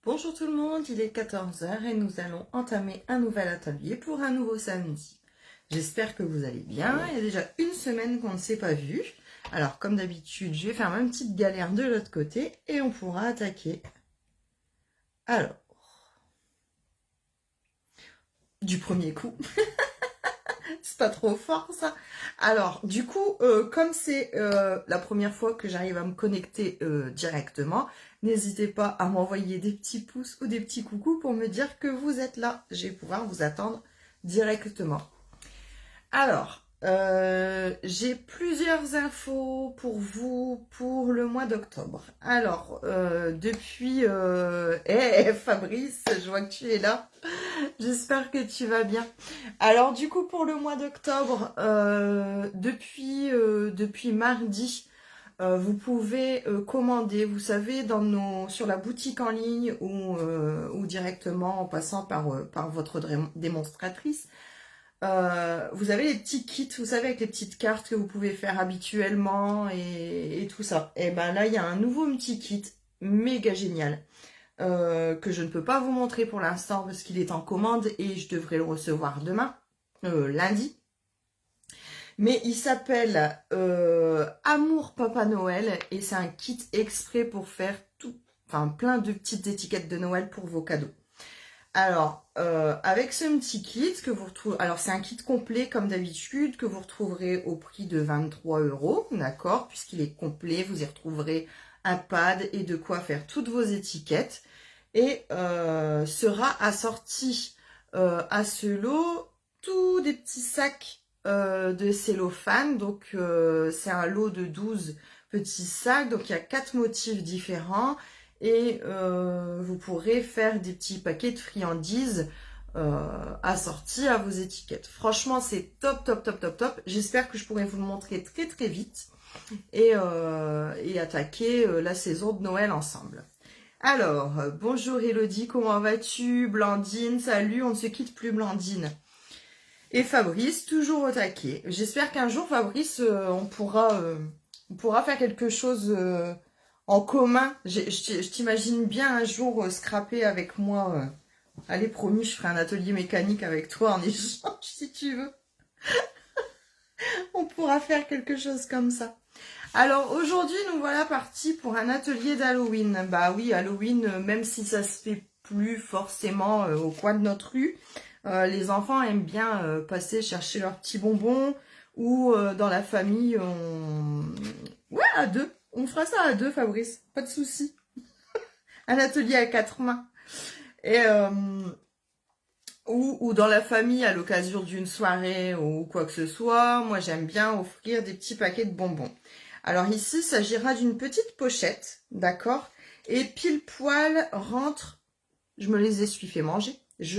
Bonjour tout le monde, il est 14 h et nous allons entamer un nouvel atelier pour un nouveau samedi. J'espère que vous allez bien, il y a déjà une semaine qu'on ne s'est pas vu. Alors comme d'habitude, je vais faire ma petite galère de l'autre côté et on pourra attaquer. Alors, du premier coup. C'est pas trop fort ça. Alors du coup, comme c'est la première fois que j'arrive à me connecter directement, n'hésitez pas à m'envoyer des petits pouces ou des petits coucous pour me dire que vous êtes là. Je vais pouvoir vous attendre directement. Alors, j'ai plusieurs infos pour vous pour le mois d'octobre. Alors, depuis... Fabrice, je vois que tu es là. J'espère que tu vas bien. Alors du coup pour le mois d'octobre, depuis mardi, vous pouvez commander, vous savez, sur la boutique en ligne ou directement en passant par votre démonstratrice. Vous avez les petits kits, vous savez, avec les petites cartes que vous pouvez faire habituellement et tout ça. Et ben là, il y a un nouveau petit kit méga génial. Que je ne peux pas vous montrer pour l'instant parce qu'il est en commande et je devrais le recevoir demain, lundi. Mais il s'appelle Amour Papa Noël et c'est un kit exprès pour faire plein de petites étiquettes de Noël pour vos cadeaux. Alors, avec ce petit kit que vous retrouvez, alors c'est un kit complet comme d'habitude que vous retrouverez au prix de 23 €, d'accord, puisqu'il est complet, vous y retrouverez un pad et de quoi faire toutes vos étiquettes. Et sera assorti à ce lot tous des petits sacs de cellophane. Donc c'est un lot de 12 petits sacs. Donc il y a 4 motifs différents. Et vous pourrez faire des petits paquets de friandises assortis à vos étiquettes. Franchement, c'est top, top, top, top, top. J'espère que je pourrai vous le montrer très, très vite et attaquer la saison de Noël ensemble. Alors, bonjour Elodie, comment vas-tu? Blandine, salut, on ne se quitte plus Blandine. Et Fabrice, toujours au taquet. J'espère qu'un jour, Fabrice, on pourra faire quelque chose en commun. Je t'imagine bien un jour scraper avec moi. Allez, promis, je ferai un atelier mécanique avec toi en échange si tu veux. On pourra faire quelque chose comme ça. Alors aujourd'hui, nous voilà partis pour un atelier d'Halloween. Bah oui, Halloween, même si ça se fait plus forcément au coin de notre rue, les enfants aiment bien passer chercher leurs petits bonbons ou dans la famille, ouais, à deux. On fera ça à deux, Fabrice, pas de souci. Un atelier à 4 mains. Et ou dans la famille à l'occasion d'une soirée ou quoi que ce soit, moi j'aime bien offrir des petits paquets de bonbons. Alors ici, il s'agira d'une petite pochette, d'accord? Et pile poil rentre, je me les suis fait manger. Vous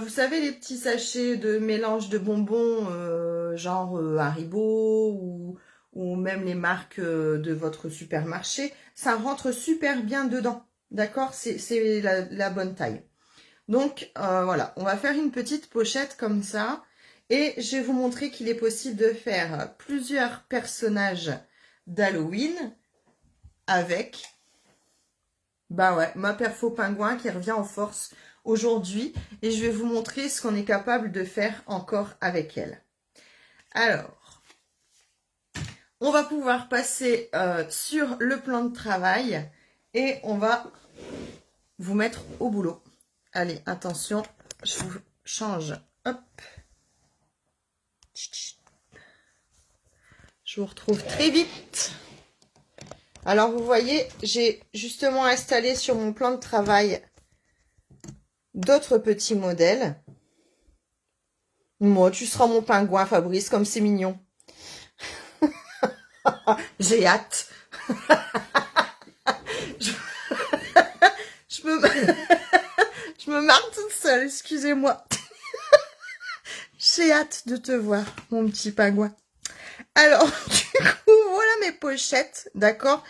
savez, les petits sachets de mélange de bonbons, genre Haribo ou même les marques de votre supermarché, ça rentre super bien dedans, d'accord? C'est la bonne taille. Donc voilà, on va faire une petite pochette comme ça. Et je vais vous montrer qu'il est possible de faire plusieurs personnages d'Halloween avec, bah ouais, ma perfo pingouin qui revient en force aujourd'hui. Et je vais vous montrer ce qu'on est capable de faire encore avec elle. Alors, on va pouvoir passer sur le plan de travail et on va vous mettre au boulot. Allez, attention, je vous change. Hop. Je vous retrouve très vite. Alors, vous voyez, j'ai justement installé sur mon plan de travail d'autres petits modèles. Moi, tu seras mon pingouin, Fabrice, comme c'est mignon. J'ai hâte. je me marre toute seule, excusez-moi. J'ai hâte de te voir, mon petit pingouin. Alors, du coup, voilà mes pochettes, d'accord?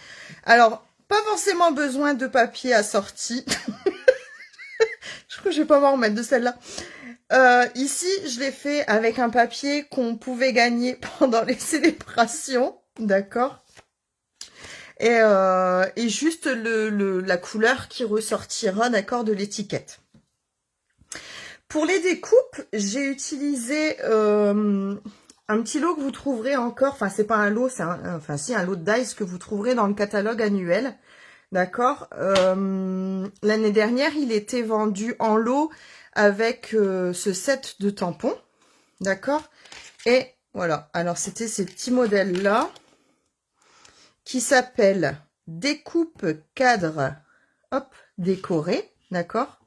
Alors, pas forcément besoin de papier assorti. Je crois que je vais pas m'en remettre de celle-là. Ici, je l'ai fait avec un papier qu'on pouvait gagner pendant les célébrations, d'accord? et juste la couleur qui ressortira, d'accord, de l'étiquette. Pour les découpes, j'ai utilisé un petit lot que vous trouverez encore, enfin c'est pas un lot, c'est un lot de dies que vous trouverez dans le catalogue annuel, d'accord. L'année dernière, il était vendu en lot avec ce set de tampons, d'accord. Et voilà, alors c'était ces petits modèles-là qui s'appellent découpe cadre, hop, décoré, d'accord.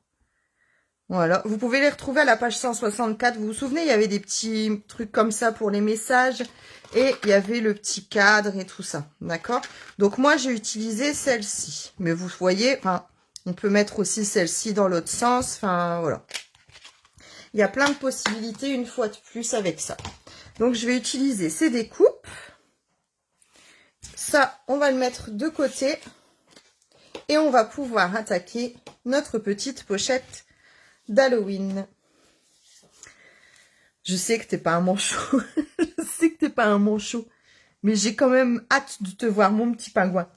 Voilà, vous pouvez les retrouver à la page 164. Vous vous souvenez, il y avait des petits trucs comme ça pour les messages. Et il y avait le petit cadre et tout ça. D'accord? Donc moi, j'ai utilisé celle-ci. Mais vous voyez, enfin, on peut mettre aussi celle-ci dans l'autre sens. Enfin, voilà. Il y a plein de possibilités une fois de plus avec ça. Donc, je vais utiliser ces découpes. Ça, on va le mettre de côté. Et on va pouvoir attaquer notre petite pochette d'Halloween. Je sais que t'es pas un manchot. Je sais que t'es pas un manchot. Mais j'ai quand même hâte de te voir, mon petit pingouin.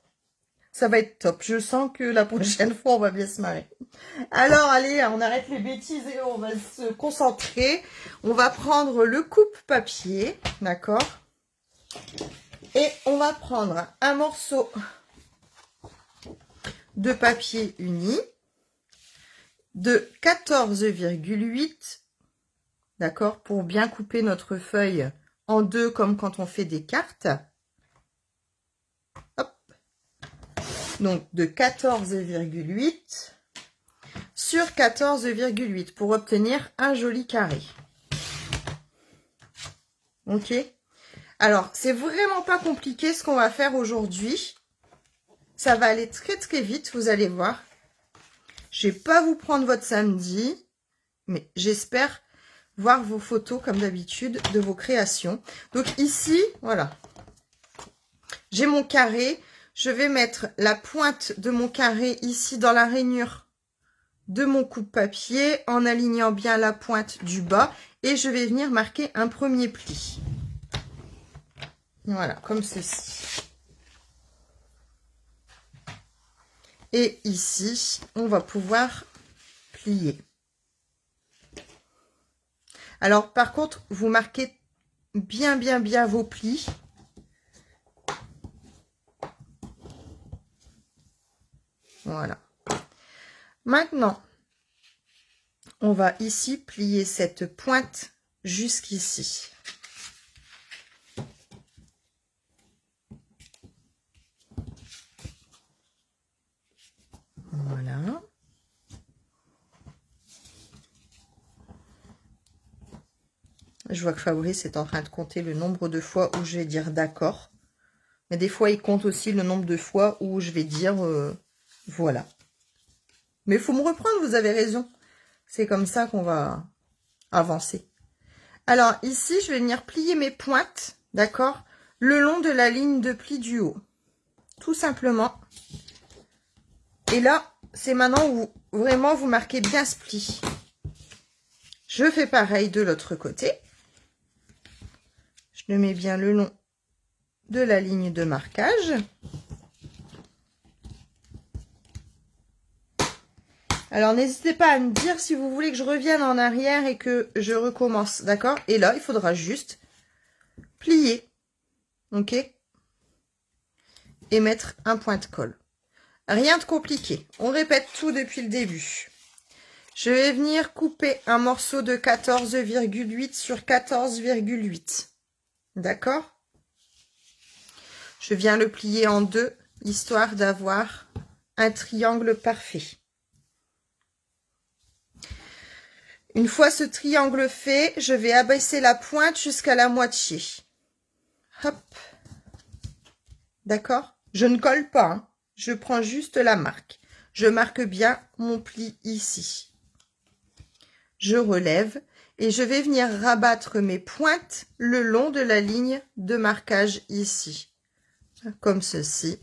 Ça va être top. Je sens que la prochaine fois, on va bien se marrer. Alors, allez, on arrête les bêtises et on va se concentrer. On va prendre le coupe-papier, d'accord? Et on va prendre un morceau de papier uni de 14,8, d'accord, pour bien couper notre feuille en deux comme quand on fait des cartes. Hop. Donc de 14,8 sur 14,8 pour obtenir un joli carré. Ok. Alors, c'est vraiment pas compliqué ce qu'on va faire aujourd'hui. Ça va aller très très vite, vous allez voir. Je vais pas vous prendre votre samedi, mais j'espère voir vos photos comme d'habitude de vos créations. Donc ici, voilà, j'ai mon carré. Je vais mettre la pointe de mon carré ici dans la rainure de mon coupe-papier en alignant bien la pointe du bas et je vais venir marquer un premier pli. Voilà, comme ceci. Et ici, on va pouvoir plier. Alors, par contre, vous marquez bien vos plis. Voilà. Maintenant, on va ici plier cette pointe jusqu'ici. Voilà. Je vois que Fabrice est en train de compter le nombre de fois où je vais dire d'accord. Mais des fois, il compte aussi le nombre de fois où je vais dire voilà. Mais il faut me reprendre, vous avez raison. C'est comme ça qu'on va avancer. Alors ici, je vais venir plier mes pointes, d'accord, le long de la ligne de pli du haut. Tout simplement. Et là, c'est maintenant où vraiment vous marquez bien ce pli. Je fais pareil de l'autre côté. Je le mets bien le long de la ligne de marquage. Alors, n'hésitez pas à me dire si vous voulez que je revienne en arrière et que je recommence, d'accord? Et là, il faudra juste plier, ok? Et mettre un point de colle. Rien de compliqué. On répète tout depuis le début. Je vais venir couper un morceau de 14,8 sur 14,8. D'accord? Je viens le plier en deux, histoire d'avoir un triangle parfait. Une fois ce triangle fait, je vais abaisser la pointe jusqu'à la moitié. Hop. D'accord? Je ne colle pas, hein. Je prends juste la marque. Je marque bien mon pli ici. Je relève et je vais venir rabattre mes pointes le long de la ligne de marquage ici. Comme ceci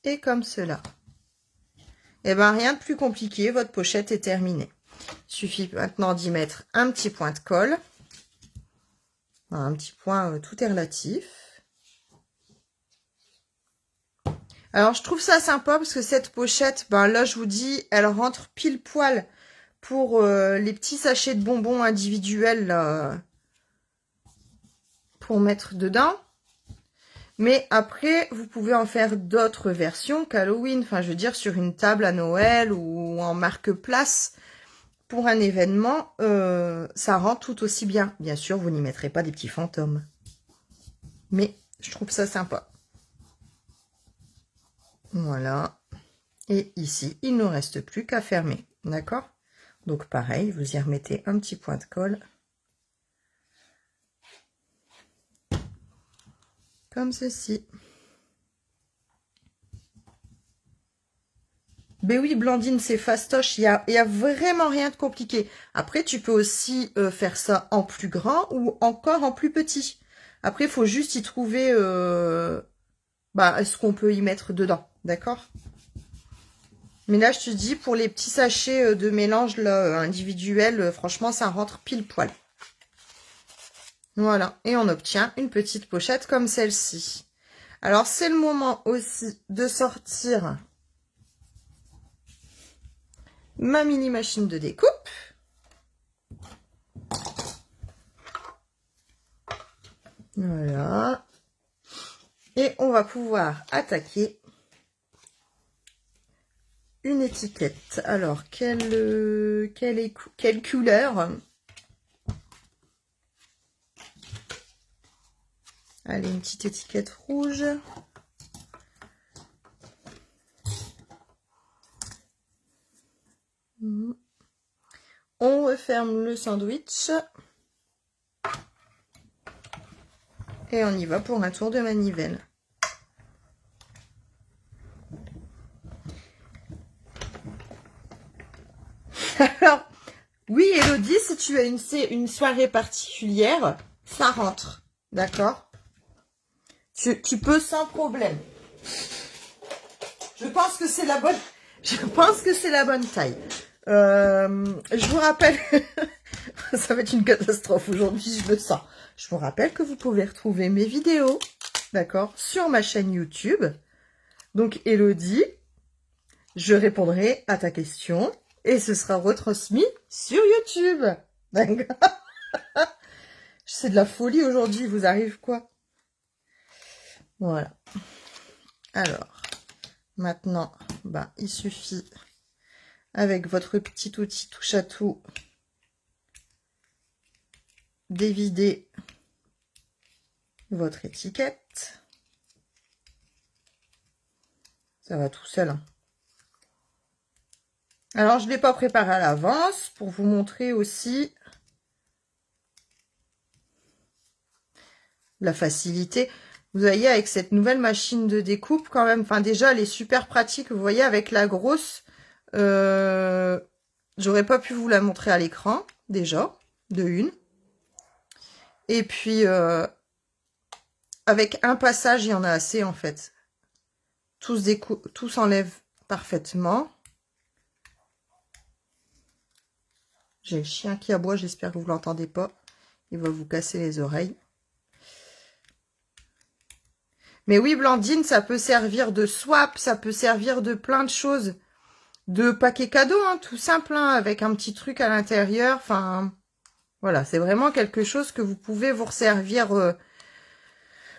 et comme cela. Et bien, rien de plus compliqué, votre pochette est terminée. Il suffit maintenant d'y mettre un petit point de colle. Un petit point, tout est relatif. Alors, je trouve ça sympa parce que cette pochette, ben là, je vous dis, elle rentre pile poil pour les petits sachets de bonbons individuels là, pour mettre dedans. Mais après, vous pouvez en faire d'autres versions qu'Halloween. Enfin, je veux dire, sur une table à Noël ou en marque-place pour un événement, ça rend tout aussi bien. Bien sûr, vous n'y mettrez pas des petits fantômes. Mais je trouve ça sympa. Voilà. Et ici, il ne reste plus qu'à fermer. D'accord? Donc pareil, vous y remettez un petit point de colle. Comme ceci. Ben oui, Blandine, c'est fastoche. Il y a vraiment rien de compliqué. Après, tu peux aussi faire ça en plus grand ou encore en plus petit. Après, il faut juste y trouver ce qu'on peut y mettre dedans. D'accord? Mais là, je te dis, pour les petits sachets de mélange là, individuels, franchement, ça rentre pile poil. Voilà. Et on obtient une petite pochette comme celle-ci. Alors, c'est le moment aussi de sortir ma mini machine de découpe. Voilà. Et on va pouvoir attaquer une étiquette. Alors, quelle couleur? Allez, une petite étiquette rouge. On referme le sandwich. Et on y va pour un tour de manivelle. Alors, oui, Elodie, si tu as une soirée particulière, ça rentre. D'accord? Tu peux sans problème. Je pense que c'est la bonne. Je pense que c'est la bonne taille. Je vous rappelle, ça va être une catastrophe aujourd'hui, je le sens. Je vous rappelle que vous pouvez retrouver mes vidéos, d'accord, sur ma chaîne YouTube. Donc, Elodie, je répondrai à ta question et ce sera retransmis sur YouTube. D'accord? C'est de la folie aujourd'hui, vous arrive quoi? Voilà. Alors, maintenant, il suffit, avec votre petit outil touche à tout, d'évider votre étiquette. Ça va tout seul. Hein. Alors, je ne l'ai pas préparé à l'avance pour vous montrer aussi la facilité. Vous voyez, avec cette nouvelle machine de découpe, quand même, enfin déjà, elle est super pratique. Vous voyez, avec la grosse, j'aurais pas pu vous la montrer à l'écran, déjà, de une. Et puis, avec un passage, il y en a assez, en fait. Tout s'enlève parfaitement. J'ai le chien qui aboie, j'espère que vous ne l'entendez pas. Il va vous casser les oreilles. Mais oui, Blandine, ça peut servir de swap, ça peut servir de plein de choses. De paquets cadeaux, hein, tout simple, hein, avec un petit truc à l'intérieur. Enfin, voilà, c'est vraiment quelque chose que vous pouvez vous resservir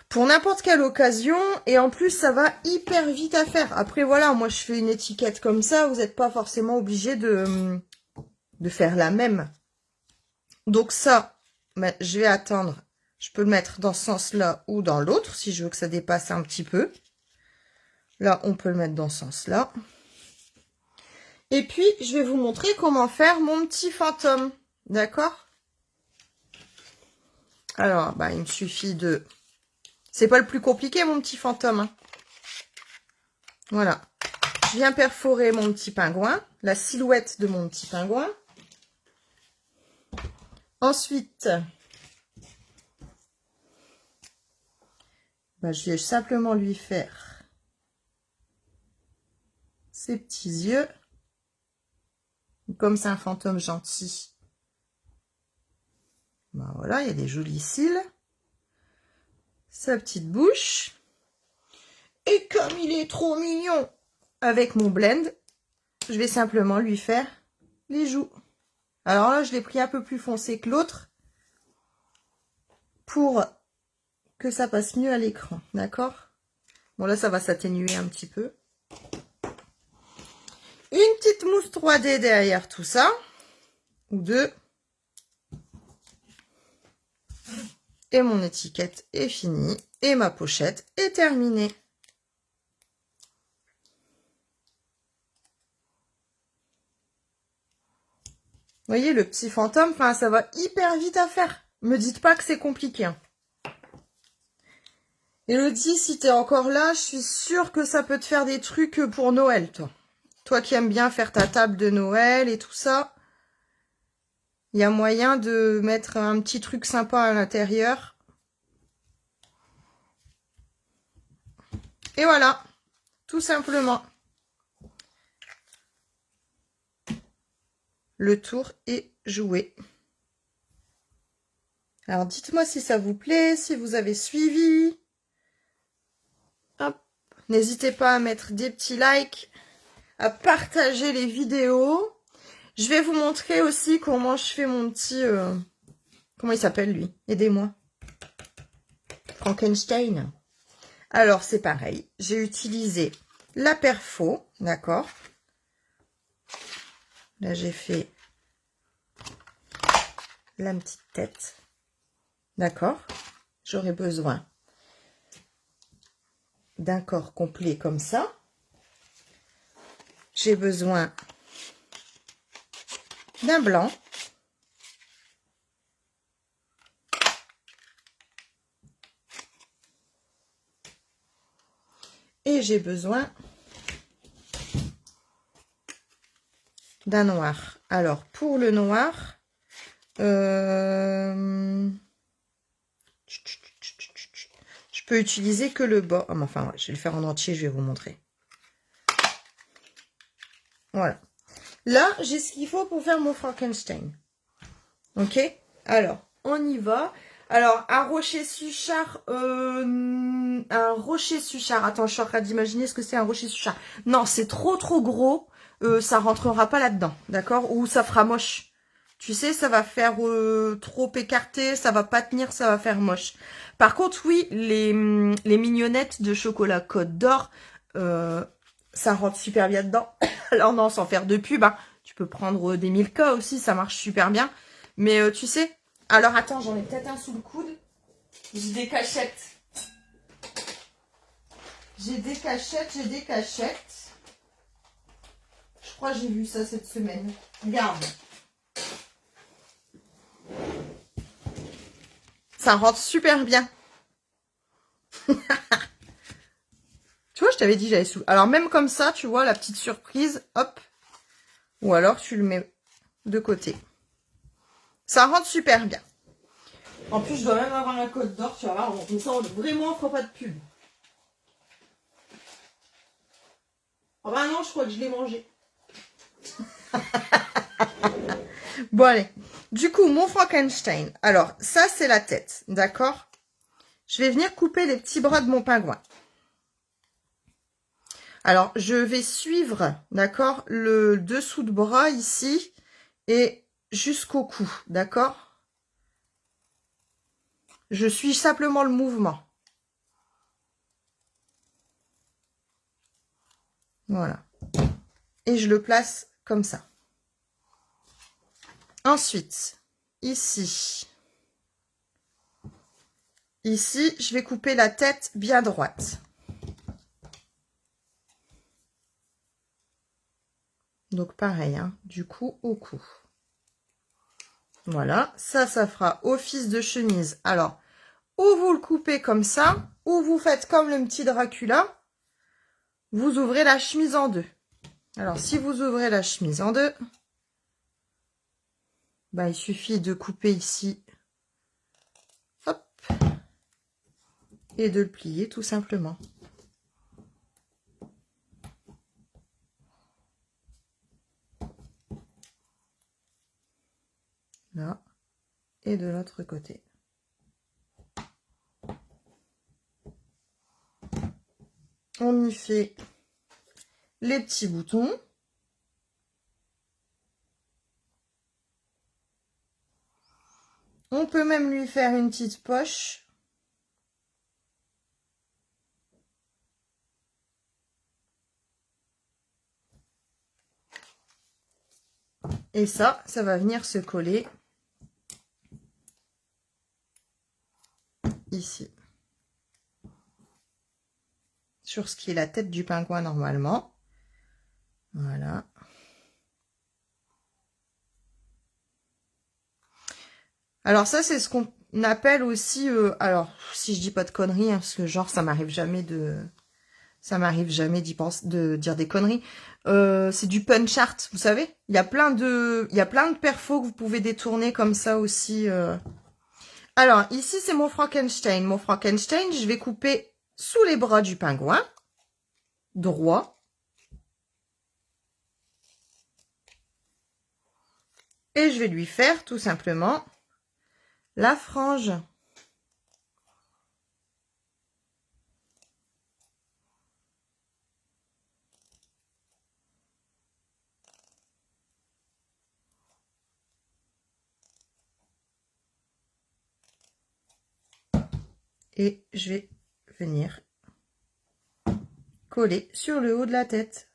pour n'importe quelle occasion. Et en plus, ça va hyper vite à faire. Après, voilà, moi, je fais une étiquette comme ça. Vous n'êtes pas forcément obligé de faire la même. Donc ça, je vais attendre. Je peux le mettre dans ce sens-là ou dans l'autre, si je veux que ça dépasse un petit peu. Là, on peut le mettre dans ce sens-là. Et puis, je vais vous montrer comment faire mon petit fantôme. D'accord? Alors, il me suffit de... C'est pas le plus compliqué, mon petit fantôme. Hein. Voilà. Je viens perforer mon petit pingouin, la silhouette de mon petit pingouin. Ensuite, je vais simplement lui faire ses petits yeux. Comme c'est un fantôme gentil. Voilà, il y a des jolis cils. Sa petite bouche. Et comme il est trop mignon, avec mon blend, je vais simplement lui faire les joues. Alors là, je l'ai pris un peu plus foncé que l'autre pour que ça passe mieux à l'écran, d'accord? Bon, là, ça va s'atténuer un petit peu. Une petite mousse 3D derrière tout ça, ou deux. Et mon étiquette est finie, et ma pochette est terminée. Vous voyez, le petit fantôme, enfin, ça va hyper vite à faire. Me dites pas que c'est compliqué. Hein. Elodie, si t'es encore là, je suis sûre que ça peut te faire des trucs pour Noël, toi. Toi qui aimes bien faire ta table de Noël et tout ça. Il y a moyen de mettre un petit truc sympa à l'intérieur. Et voilà, tout simplement. Le tour est joué. Alors, dites-moi si ça vous plaît, si vous avez suivi. Hop. N'hésitez pas à mettre des petits likes, à partager les vidéos. Je vais vous montrer aussi comment je fais mon petit... comment il s'appelle, lui? Aidez-moi. Frankenstein. Alors, c'est pareil. J'ai utilisé la perfo, d'accord? Là, j'ai fait la petite tête. D'accord? J'aurai besoin d'un corps complet comme ça. J'ai besoin d'un blanc. Et j'ai besoin d'un noir. Alors, pour le noir, je peux utiliser que le bas. Oh, enfin, ouais, je vais le faire en entier, je vais vous montrer. Voilà. Là, j'ai ce qu'il faut pour faire mon Frankenstein. Ok? Alors, on y va. Alors, un rocher Suchard, attends, je suis en train d'imaginer ce que c'est un rocher Suchard. Non, c'est trop gros, ça rentrera pas là-dedans, d'accord? Ou ça fera moche. Tu sais, ça va faire trop écarté, ça va pas tenir, ça va faire moche. Par contre, oui, les mignonnettes de chocolat Côte d'Or, ça rentre super bien dedans. Alors non, sans faire de pub, hein, tu peux prendre des Milka aussi, ça marche super bien. Mais tu sais, alors attends, j'en ai peut-être un sous le coude. J'ai des cachettes. J'ai des cachettes. Je crois que j'ai vu ça cette semaine. Regarde. Ça rentre super bien. Tu vois, je t'avais dit j'avais sous. Alors même comme ça, tu vois, la petite surprise, hop. Ou alors tu le mets de côté. Ça rentre super bien. En plus, je dois même avoir la Côte d'Or, tu vas voir. Comme ça, vraiment, on fera pas de pub. Oh bah non, je crois que je l'ai mangé. Bon, allez. Du coup, mon Frankenstein. Alors, ça, c'est la tête, d'accord? Je vais venir couper les petits bras de mon pingouin. Alors, je vais suivre, d'accord, le dessous de bras ici et jusqu'au cou, d'accord? Je suis simplement le mouvement. Voilà. Et je le place comme ça. Ensuite, ici, je vais couper la tête bien droite. Donc, pareil, hein, du cou au cou. Voilà, ça fera office de chemise. Alors, ou vous le coupez comme ça, ou vous faites comme le petit Dracula, vous ouvrez la chemise en deux. Alors, si vous ouvrez la chemise en deux, bah, il suffit de couper ici, hop, et de le plier tout simplement. Là, et de l'autre côté. on y fait les petits boutons. On peut même lui faire une petite poche. Et ça va venir se coller ici. Sur ce qui est la tête du pingouin normalement. Voilà. Alors ça, c'est ce qu'on appelle aussi... alors, si je dis pas de conneries, hein, parce que genre, ça m'arrive jamais d'y penser, de dire des conneries. C'est du punch art, vous savez. Il y a plein de perfos que vous pouvez détourner comme ça aussi. Alors, ici, c'est mon Frankenstein. Mon Frankenstein, je vais couper sous les bras du pingouin. Droit. Et je vais lui faire tout simplement la frange. Et je vais venir coller sur le haut de la tête.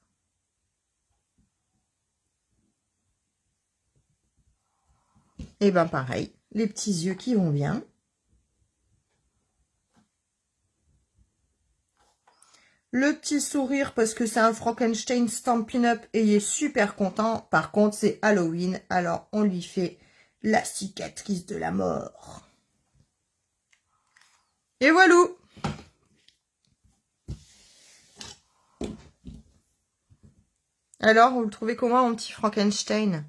Et ben pareil, les petits yeux qui vont bien. Le petit sourire parce que c'est un Frankenstein Stampin' Up et il est super content. Par contre, c'est Halloween, alors on lui fait la cicatrice de la mort. Et voilà! Alors, vous le trouvez comment, mon petit Frankenstein?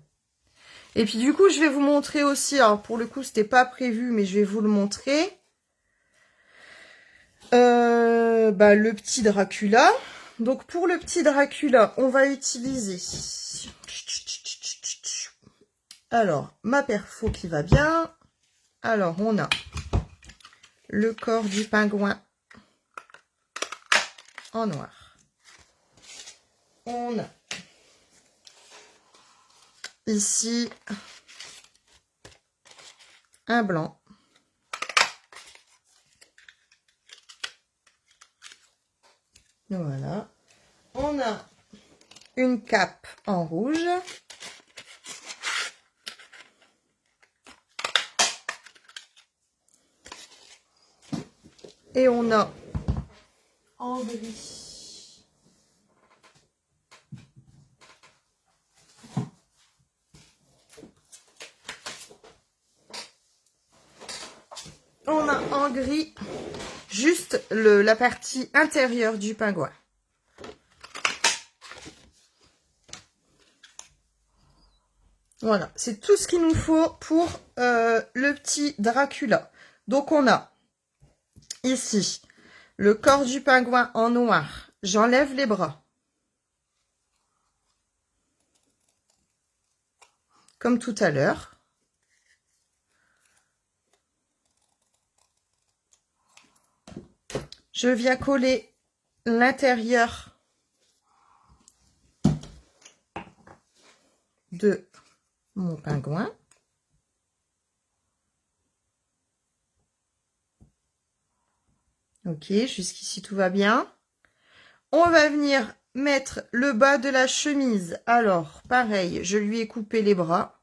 Et puis du coup, je vais vous montrer aussi, alors pour le coup, c'était pas prévu, mais je vais vous le montrer. Le petit Dracula. Donc pour le petit Dracula, on va utiliser... Alors, ma perfo qui va bien. Alors, on a le corps du pingouin en noir. On a ici un blanc. Voilà. On a une cape en rouge. Et on a en gris. On a en gris juste la partie intérieure du pingouin. Voilà, c'est tout ce qu'il nous faut pour le petit Dracula. Donc on a ici le corps du pingouin en noir. J'enlève les bras. Comme tout à l'heure. Je viens coller l'intérieur de mon pingouin. Ok, jusqu'ici tout va bien. On va venir mettre le bas de la chemise. Alors, pareil, je lui ai coupé les bras.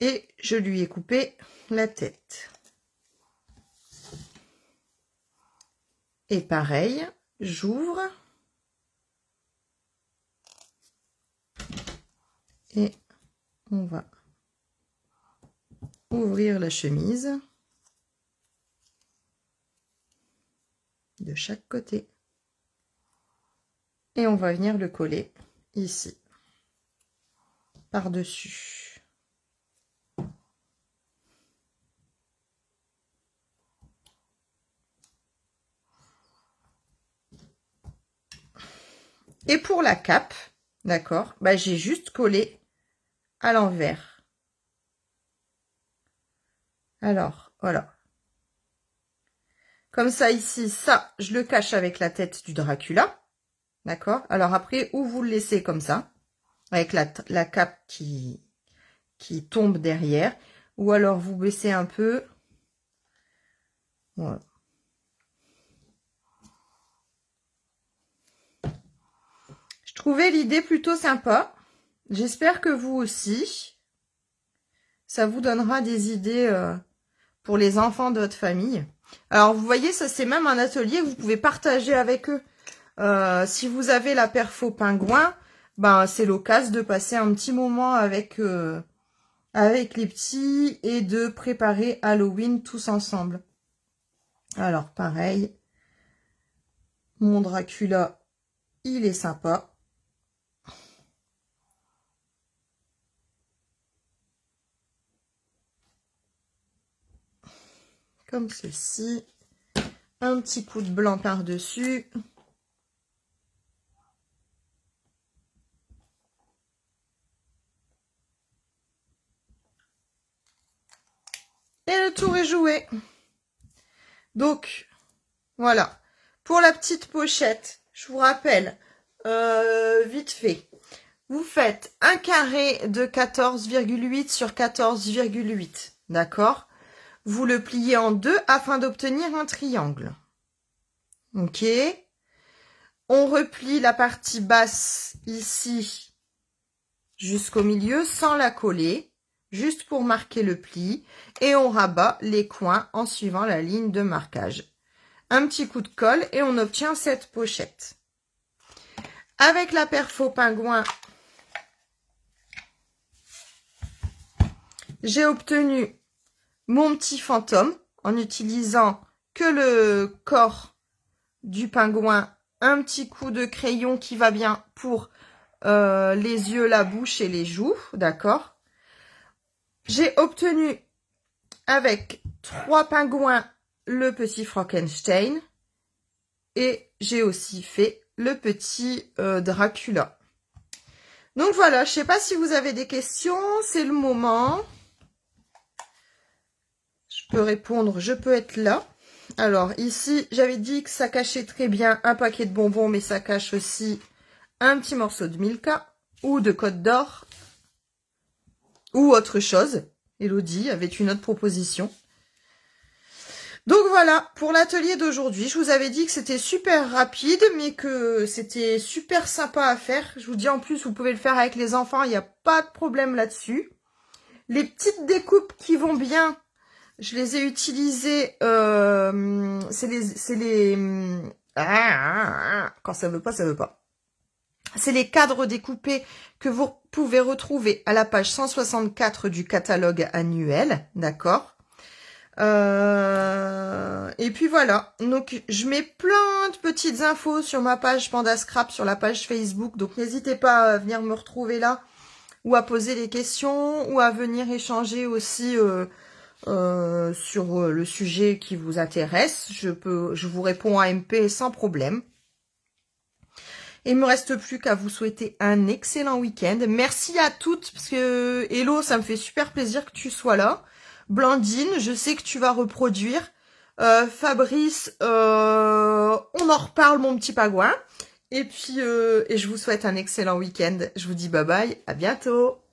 Et je lui ai coupé la tête. Et pareil, j'ouvre. Et on va ouvrir la chemise de chaque côté. Et on va venir le coller ici, par-dessus. Et pour la cape, d'accord, j'ai juste collé à l'envers. Alors, voilà. Comme ça, ici, ça, je le cache avec la tête du Dracula. D'accord? Alors après, ou vous le laissez comme ça, avec la cape qui tombe derrière, ou alors vous baissez un peu. Voilà. Je trouvais l'idée plutôt sympa. J'espère que vous aussi. Ça vous donnera des idées pour les enfants de votre famille. Alors, vous voyez, ça, c'est même un atelier que vous pouvez partager avec eux. Si vous avez la perfo pingouin, ben, c'est l'occasion de passer un petit moment avec les petits et de préparer Halloween tous ensemble. Alors, pareil, mon Dracula, il est sympa. Comme ceci. Un petit coup de blanc par-dessus. Et le tour est joué. Donc, voilà. Pour la petite pochette, je vous rappelle, vite fait, vous faites un carré de 14,8 sur 14,8. D'accord? Vous le pliez en deux afin d'obtenir un triangle. Ok? On replie la partie basse ici jusqu'au milieu sans la coller, juste pour marquer le pli. Et on rabat les coins en suivant la ligne de marquage. Un petit coup de colle et on obtient cette pochette. Avec la perfo pingouin, j'ai obtenu mon petit fantôme en utilisant que le corps du pingouin, un petit coup de crayon qui va bien pour les yeux, la bouche et les joues, d'accord. J'ai obtenu avec 3 pingouins le petit Frankenstein et j'ai aussi fait le petit Dracula. Donc voilà, je sais pas si vous avez des questions, c'est le moment. Je peux répondre, je peux être là. Alors ici, j'avais dit que ça cachait très bien un paquet de bonbons, mais ça cache aussi un petit morceau de Milka ou de Côte d'Or ou autre chose. Elodie avait une autre proposition. Donc voilà, pour l'atelier d'aujourd'hui, je vous avais dit que c'était super rapide, mais que c'était super sympa à faire. Je vous dis en plus, vous pouvez le faire avec les enfants, il n'y a pas de problème là-dessus. Les petites découpes qui vont bien, je les ai utilisées, c'est les... Quand ça veut pas, ça veut pas. C'est les cadres découpés que vous pouvez retrouver à la page 164 du catalogue annuel, d'accord? Et puis voilà, donc je mets plein de petites infos sur ma page Panda Scrap, sur la page Facebook, donc n'hésitez pas à venir me retrouver là, ou à poser des questions, ou à venir échanger aussi sur le sujet qui vous intéresse. Je vous réponds à MP sans problème. Et il me reste plus qu'à vous souhaiter un excellent week-end. Merci à toutes, parce que Hello, ça me fait super plaisir que tu sois là. Blandine, je sais que tu vas reproduire. Fabrice, on en reparle, mon petit pingouin. Et puis, et je vous souhaite un excellent week-end. Je vous dis bye bye, à bientôt.